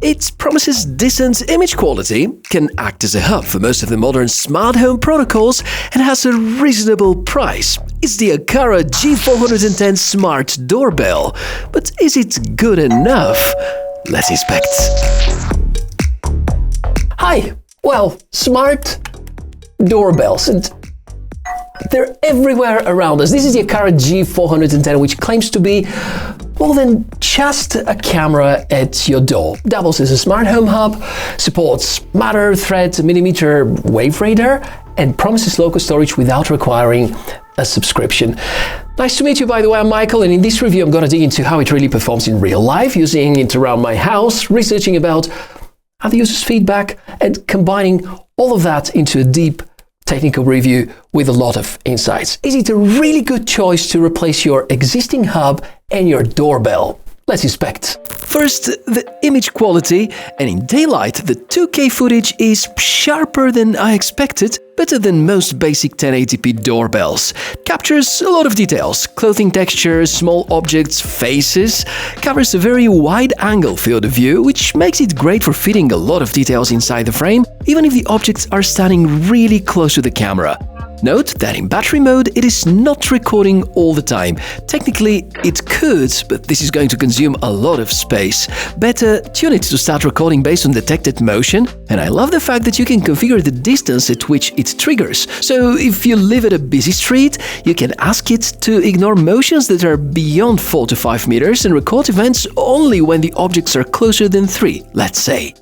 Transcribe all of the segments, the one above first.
It promises decent image quality, can act as a hub for most of the modern smart home protocols, and has a reasonable price. It's the Aqara G410 Smart Doorbell. But is it good enough? Let's inspect. Hi! Well, smart doorbells, and they're everywhere around us. This is the Aqara G410, which claims to be more than just a camera at your door. Doubles as a smart home hub, supports Matter, Thread, mmWave radar, and promises local storage without requiring a subscription. Nice to meet you, by the way. I'm Michael, and in this review I'm going to dig into how it really performs in real life, using it around my house, researching about other users' feedback, and combining all of that into a deep technical review with a lot of insights. Is it a really good choice to replace your existing hub and your doorbell? Let's inspect. First, the image quality, and in daylight the 2K footage is sharper than I expected, better than most basic 1080p doorbells. Captures a lot of details, clothing textures, small objects, faces, covers a very wide-angle field of view, which makes it great for fitting a lot of details inside the frame, even if the objects are standing really close to the camera. Note that in battery mode it is not recording all the time. Technically it could, but this is going to consume a lot of space. Better tune it to start recording based on detected motion, and I love the fact that you can configure the distance at which it triggers. So if you live at a busy street, you can ask it to ignore motions that are beyond 4 to 5 meters and record events only when the objects are closer than 3, let's say.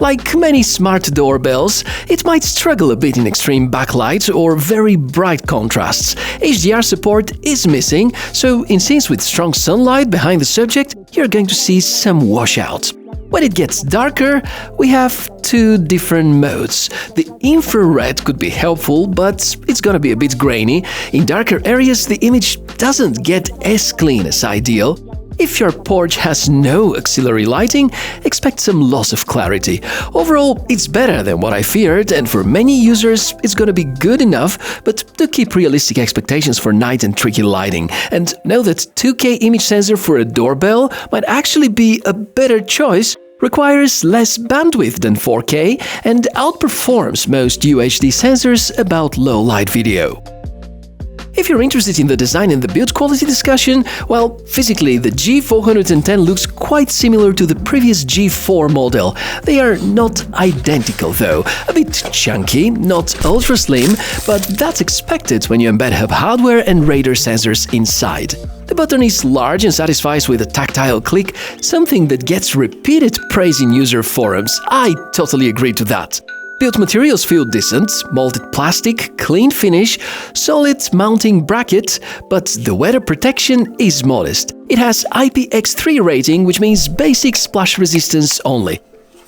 Like many smart doorbells, it might struggle a bit in extreme backlight or very bright contrasts. HDR support is missing, so in scenes with strong sunlight behind the subject, you're going to see some washout. When it gets darker, we have two different modes. The infrared could be helpful, but it's gonna be a bit grainy. In darker areas, the image doesn't get as clean as ideal. If your porch has no auxiliary lighting, expect some loss of clarity. Overall, it's better than what I feared, and for many users, it's gonna be good enough, but do keep realistic expectations for night and tricky lighting. And know that 2K image sensor for a doorbell might actually be a better choice, requires less bandwidth than 4K, and outperforms most UHD sensors about low-light video. If you're interested in the design and the build quality discussion, well, physically the G410 looks quite similar to the previous G4 model. They are not identical though, a bit chunky, not ultra slim, but that's expected when you embed hub hardware and radar sensors inside. The button is large and satisfies with a tactile click, something that gets repeated praise in user forums. I totally agree to that. Build materials feel decent, molded plastic, clean finish, solid mounting bracket, but the weather protection is modest. It has IPX3 rating, which means basic splash resistance only.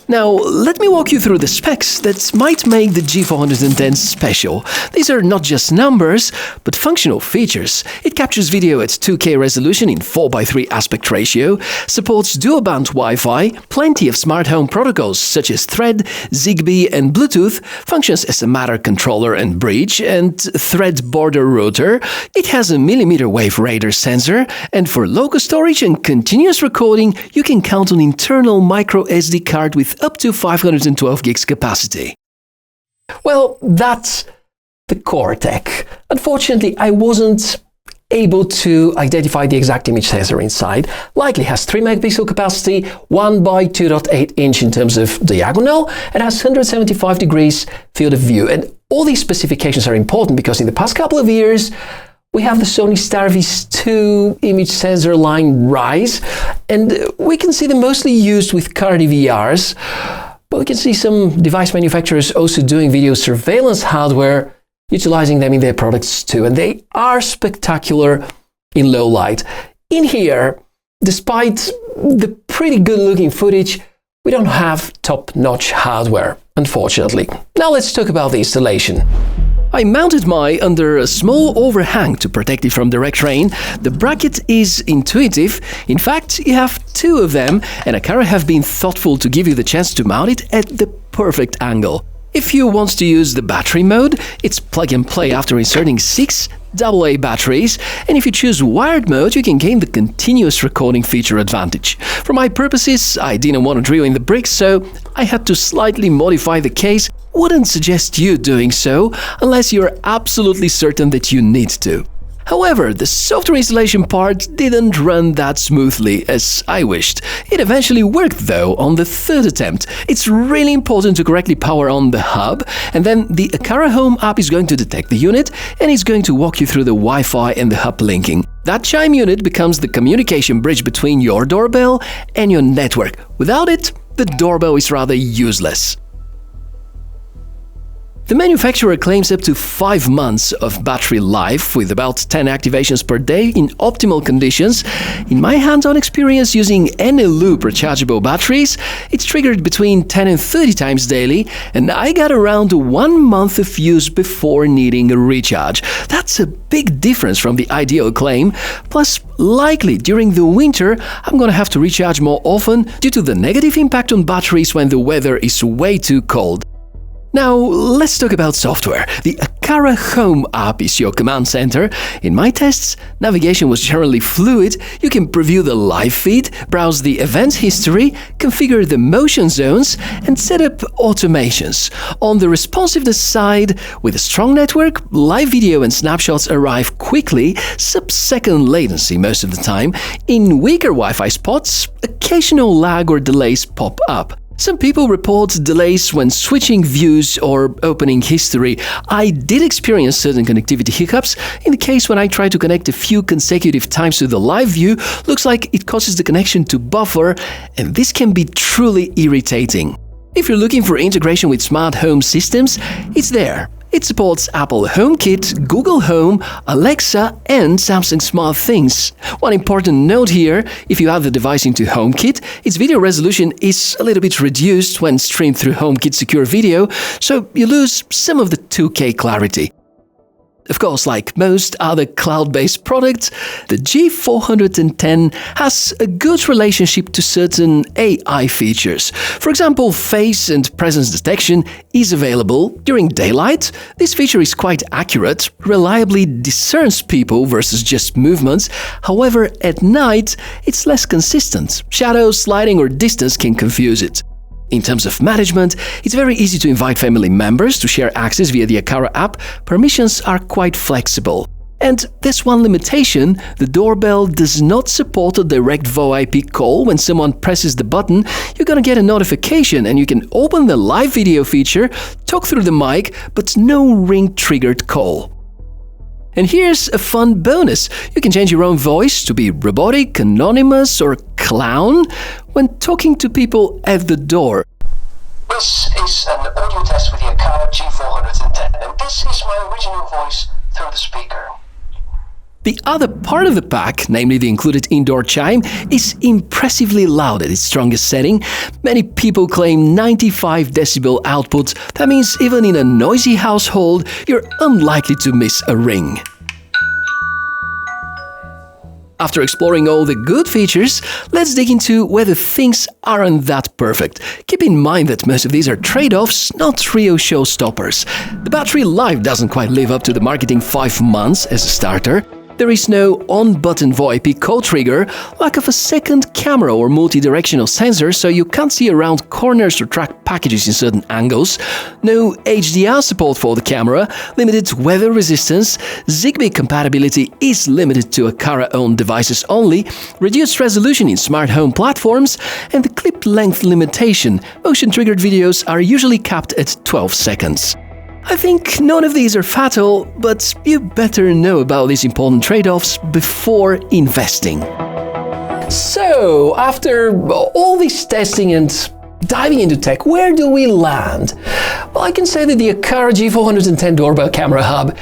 Now, let me walk you through the specs that might make the G410 special. These are not just numbers, but functional features. It captures video at 2K resolution in 4:3 aspect ratio, supports dual-band Wi-Fi, plenty of smart home protocols such as Thread, Zigbee and Bluetooth, functions as a Matter controller and bridge, and Thread border router. It has a mmWave radar sensor, and for local storage and continuous recording, you can count on internal micro SD card with up to 512 gigs capacity. Well, that's the core tech. Unfortunately, I wasn't able to identify the exact image sensor inside. Likely has 3 megapixel capacity, 1 by 2.8 inch in terms of diagonal, and has 175 degrees field of view. And all these specifications are important because in the past couple of years, we have the Sony Starvis 2 image sensor line rise, and we can see them mostly used with car DVRs, but we can see some device manufacturers also doing video surveillance hardware, utilizing them in their products too, and they are spectacular in low light. In here, despite the pretty good looking footage, we don't have top-notch hardware, unfortunately. Now let's talk about the installation. I mounted mine under a small overhang to protect it from direct rain. The bracket is intuitive. In fact, you have 2 of them, and Aqara have been thoughtful to give you the chance to mount it at the perfect angle. If you want to use the battery mode, it's plug and play after inserting 6 AA batteries, and if you choose wired mode, you can gain the continuous recording feature advantage. For my purposes, I didn't want to drill in the bricks, so I had to slightly modify the case. Wouldn't suggest you doing so unless you're absolutely certain that you need to. However, the software installation part didn't run that smoothly as I wished. It eventually worked though on the third attempt. It's really important to correctly power on the hub, and then the Aqara Home app is going to detect the unit and it's going to walk you through the Wi-Fi and the hub linking. That chime unit becomes the communication bridge between your doorbell and your network. Without it, the doorbell is rather useless. The manufacturer claims up to 5 months of battery life with about 10 activations per day in optimal conditions. In my hands-on experience using Eneloop rechargeable batteries, it's triggered between 10 and 30 times daily, and I got around 1 month of use before needing a recharge. That's a big difference from the ideal claim. Plus, likely during the winter, I'm gonna have to recharge more often due to the negative impact on batteries when the weather is way too cold. Now, let's talk about software. The Aqara Home app is your command center. In my tests, navigation was generally fluid. You can preview the live feed, browse the event history, configure the motion zones, and set up automations. On the responsiveness side, with a strong network, live video and snapshots arrive quickly, sub-second latency most of the time. In weaker Wi-Fi spots, occasional lag or delays pop up. Some people report delays when switching views or opening history. I did experience certain connectivity hiccups. In the case when I tried to connect a few consecutive times to the live view, looks like it causes the connection to buffer, and this can be truly irritating. If you're looking for integration with smart home systems, it's there. It supports Apple HomeKit, Google Home, Alexa, and Samsung SmartThings. One important note here, if you add the device into HomeKit, its video resolution is a little bit reduced when streamed through HomeKit Secure Video, so you lose some of the 2K clarity. Of course, like most other cloud-based products, the G410 has a good relationship to certain AI features. For example, face and presence detection is available during daylight. This feature is quite accurate, reliably discerns people versus just movements. However, at night, it's less consistent. Shadows, sliding, or distance can confuse it. In terms of management, it's very easy to invite family members to share access via the Aqara app. Permissions are quite flexible. And there's one limitation: the doorbell does not support a direct VoIP call. When someone presses the button, you're gonna get a notification and you can open the live video feature, talk through the mic, but no ring-triggered call. And here's a fun bonus. You can change your own voice to be robotic, anonymous, or clown when talking to people at the door. This is an audio test with the Aqara G410, and this is my original voice through the speaker. The other part of the pack, namely the included indoor chime, is impressively loud at its strongest setting. Many people claim 95 decibel output. That means even in a noisy household, you're unlikely to miss a ring. After exploring all the good features, let's dig into whether things aren't that perfect. Keep in mind that most of these are trade-offs, not real showstoppers. The battery life doesn't quite live up to the marketing 5 months as a starter. There is no on-button VoIP call trigger, lack of a second camera or multi-directional sensor so you can't see around corners or track packages in certain angles, no HDR support for the camera, limited weather resistance, Zigbee compatibility is limited to Aqara-owned devices only, reduced resolution in smart home platforms, and the clip length limitation. Motion-triggered videos are usually capped at 12 seconds. I think none of these are fatal, but you better know about these important trade-offs before investing. So, after all this testing and diving into tech, where do we land? Well, I can say that the Aqara G410 Doorbell Camera Hub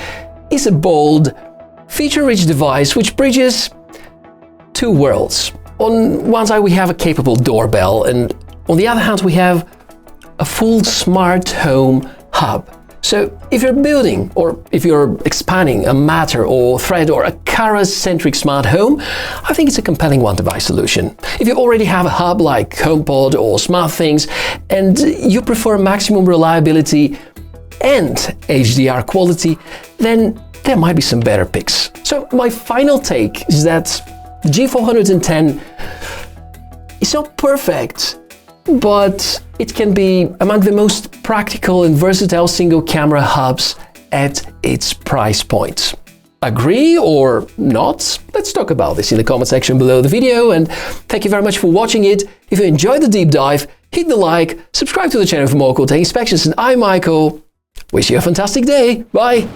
is a bold, feature-rich device which bridges two worlds. On one side we have a capable doorbell, and on the other hand we have a full smart home hub. So if you're building or if you're expanding a Matter or Thread or Aqara-centric smart home, I think it's a compelling one-device solution. If you already have a hub like HomePod or SmartThings and you prefer maximum reliability and HDR quality, then there might be some better picks. So my final take is that the G410 is not perfect, but it can be among the most practical and versatile single-camera hubs at its price point. Agree or not? Let's talk about this in the comment section below the video, and thank you very much for watching it. If you enjoyed the deep dive, hit the like, subscribe to the channel for more cool tech inspections, and I, Michael, wish you a fantastic day. Bye!